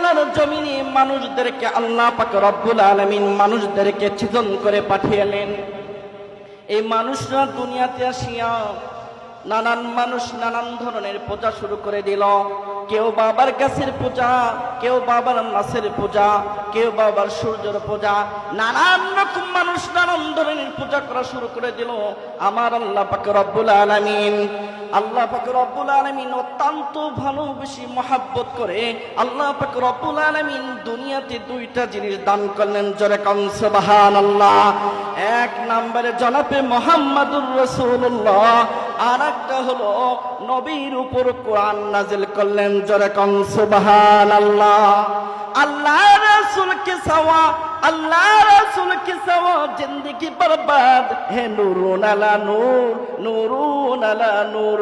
আল্লাহর জমিনে মানুষদেরকে আল্লাহ পাক রব্বুল আলামিন মানুষদেরকে সৃজন করে পাঠিয়েলেন। এই মানুষরা দুনিয়াতে আসিয়া নানান মানুষ নানান ধরনের পূজা শুরু করে দিল। কেউ বাবার গাছের পূজা, কেউ বাবার মাছের পূজা, কেউ বাবার সূর্যের পূজা, নানান রকম মানুষ নানান ধরনের পূজা করা শুরু করে দিল। আমার আল্লাহ পাক রব্বুল আলামিন, আল্লাহ পাক রব্বুল আলামিন অত্যন্ত ভালোবেসে মহব্বত করে আল্লাহ পাক রব্বুল আলামিন দুনিয়াতে দুইটা জিনিস দান করলেন। জোরে কোন সুবহানাল্লাহ। এক নম্বরে জনাবে মুহাম্মাদুর রাসূলুল্লাহ, আর একটা হলো নবীর উপর কোরআন নাজিল করলেন। জোরে কোন সুবহানাল্লাহ। अल्लाह रसूल के सवा, अल्लाह रसूल के सवा जिंदगी बर्बाद है। नूरून अला नूर, नूरून अला नूर।